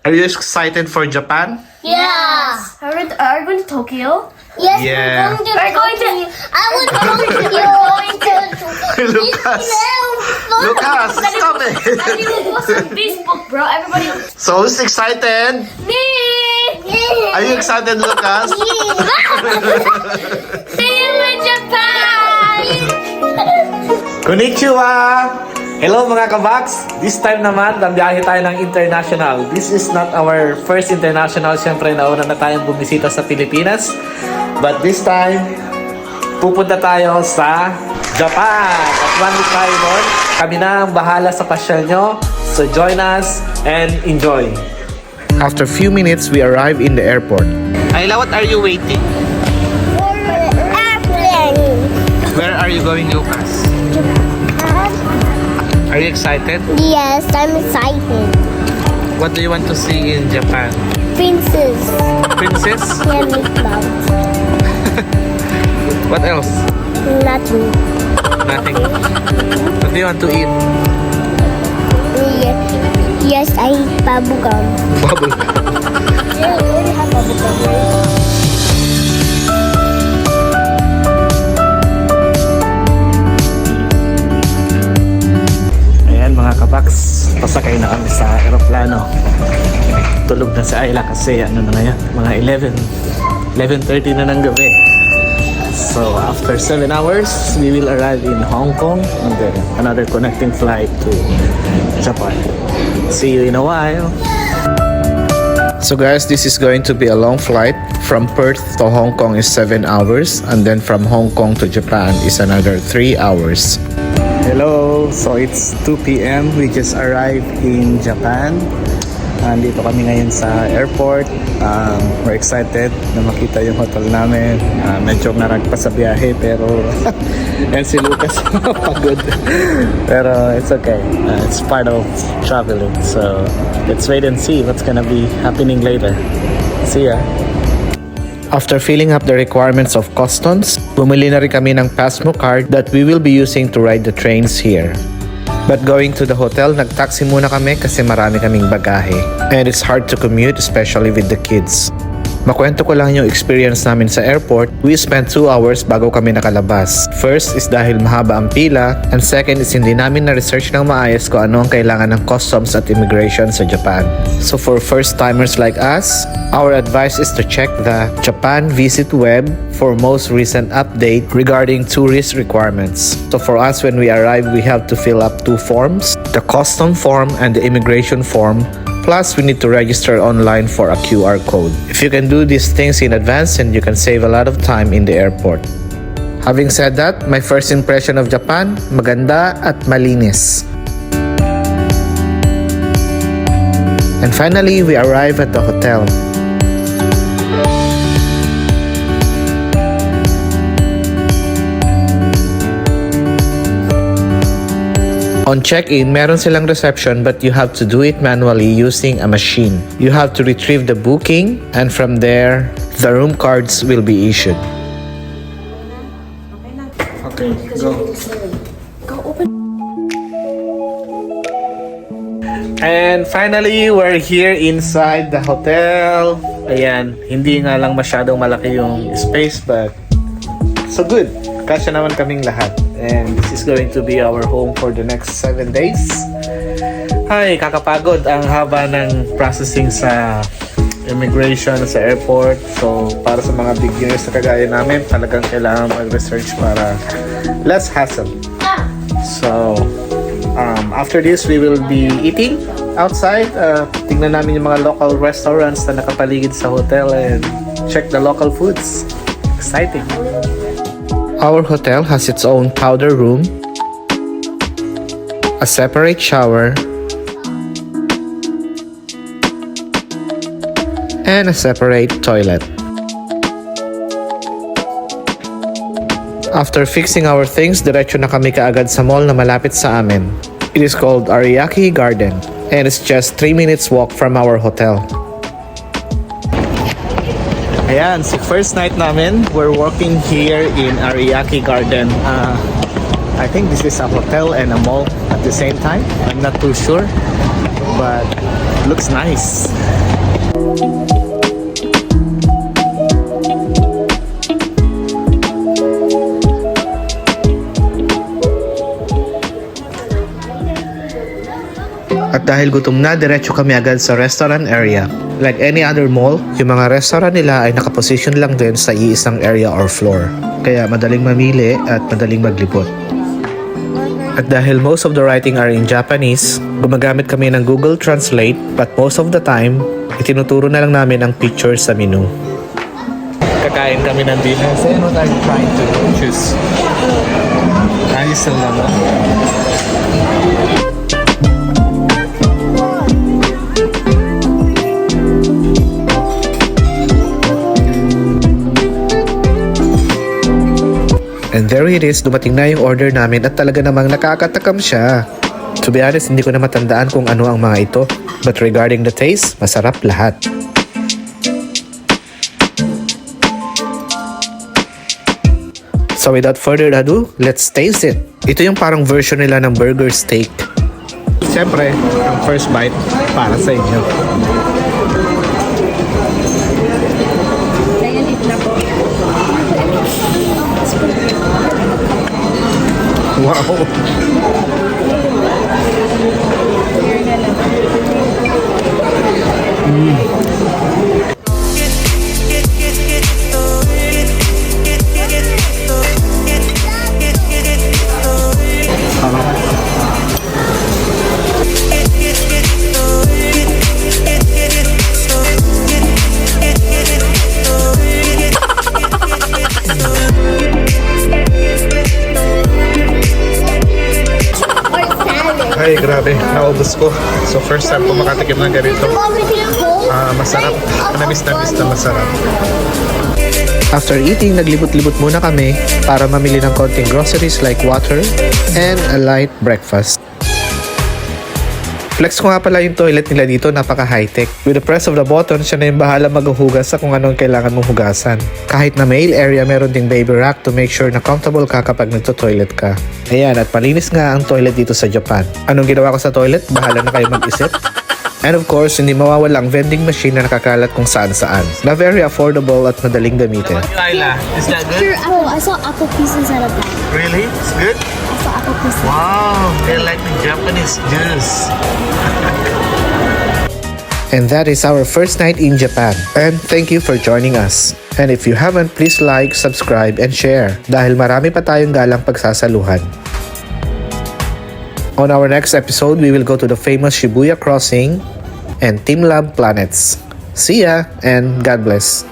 Are you excited for Japan? Yeah. Are we going to Tokyo? Yes, Yeah. we're going to. I was going to. Lucas! Lucas, stop it! I need to post on Facebook, bro. Everybody. So who's excited? Me. Are you excited, Lucas? See you in Japan. Konnichiwa! Hello mga kabaks! This time naman, biyahe tayo ng international. This is not our first international. Siyempre, nauna na tayong bumisita sa Pilipinas. But this time, pupunta tayo sa Japan. At one week tayo nun. Kami na ang bahala sa pasyal nyo. So join us and enjoy. After few minutes, we arrive in the airport. Ayla, what are you waiting? For airplane. Where are you going, Lucas? Are you excited? Yes, I'm excited. What do you want to see in Japan? Princess. Princess? Yeah, Mickey Mouse. What else? Nothing. Nothing. What do you want to eat? Yes, I eat bubblegum. Bubble. Yeah, we already have bubblegum, right? Ayan mga kabaks, pasakay na kami sa aeroplano. Tulog na si Ayla kasi ano na ngayon, mga 11:30 na ng gabi. So after 7 hours, we will arrive in Hong Kong and then another connecting flight to Japan. See you in a while. So guys, this is going to be a long flight. From Perth to Hong Kong is 7 hours, and then from Hong Kong to Japan is another 3 hours. Hello! So it's 2 p.m. We just arrived in Japan. Andito kami ngayon sa airport. We're excited na makita yung hotel namin. Medyo narag pa sa biyahe pero and si Lucas pagod. Pero it's okay. It's part of traveling. So let's wait and see what's gonna be happening later. See ya! After filling up the requirements of customs, bumili na rin kami ng Pasmo card that we will be using to ride the trains here. But going to the hotel, nag-taxi muna kami kasi marami kaming bagahe. And it's hard to commute, especially with the kids. Makwento ko lang yung experience namin sa airport. We spent 2 hours bago kami nakalabas. First is dahil mahaba ang pila, and second is hindi namin na-research ng maayos kung ano ang kailangan ng customs at immigration sa Japan. So for first-timers like us, our advice is to check the Japan Visit web for most recent update regarding tourist requirements. So for us, when we arrive, we have to fill up 2 forms, the custom form and the immigration form. Plus, we need to register online for a QR code. If you can do these things in advance, then you can save a lot of time in the airport. Having said that, my first impression of Japan, maganda at malinis. And finally, we arrive at the hotel. On check-in, meron silang reception but you have to do it manually using a machine. You have to retrieve the booking and from there, the room cards will be issued. Okay, go. Go open. And finally, we're here inside the hotel. Ayan, hindi nga lang masyadong malaki yung space but so good. Kasya naman kaming lahat. And this is going to be our home for the next 7 days. Ay, kakapagod ang haba ng processing sa immigration sa airport. So, para sa mga beginners na kagaya namin, talagang kailangan mag-research para less hassle. So, after this, we will be eating outside. Tingnan namin yung mga local restaurants na nakapaligid sa hotel and check the local foods. Exciting! Our hotel has its own powder room, a separate shower, and a separate toilet. After fixing our things, diretso na kami kaagad sa mall na malapit sa amin. It is called Ariake Garden, and it's just 3 minutes walk from our hotel. Ayan, so first night namin, we're working here in Ariake Garden. I think this is a hotel and a mall at the same time. I'm not too sure. But Looks nice. At dahil gutom na, diretso kami agad sa restaurant area. Like any other mall, yung mga restaurant nila ay nakaposition lang din sa iisang area or floor. Kaya madaling mamili at madaling maglipot. At dahil most of the writing are in Japanese, gumagamit kami ng Google Translate, but most of the time, itinuturo na lang namin ang pictures sa menu. Kakain kami ng dinner. So what are you trying to choose? Ayos lang naman. And there it is, dumating na yung order namin at talaga namang nakakatakam siya. To be honest, hindi ko na matandaan kung ano ang mga ito. But regarding the taste, masarap lahat. So without further ado, let's taste it. Ito yung parang version nila ng burger steak. Siyempre, ang first bite para sa inyo. Wow! Ay, grabe. Naubos ko. So, first time ko makatikim ng ganito. Masarap. Manamis-namis na masarap. After eating, naglibot-libot muna kami para mamili ng konting groceries like water and a light breakfast. Flex ko nga pala yung toilet nila dito, napaka high-tech. With the press of the button, siya na yung bahala maghuhugas sa kung anong kailangan mong hugasan. Kahit na male area, meron ding baby rack to make sure na comfortable ka kapag nagto-toilet ka. Ayan, at malinis nga ang toilet dito sa Japan. Anong ginawa ko sa toilet? Bahala na kayo mag-isip. And of course, hindi mawawala ang vending machine na nakakalat kung saan-saan. Na very affordable at madaling gamitin. Ayla, is that good? Oh, I saw apple piece inside of that. Really? It's good? I saw apple piece. Wow, they like the Japanese juice. And that is our first night in Japan. And thank you for joining us. And if you haven't, please like, subscribe, and share. Dahil marami pa tayong galang pagsasaluhan. On our next episode, we will go to the famous Shibuya Crossing and Team Lab Planets. See ya and God bless.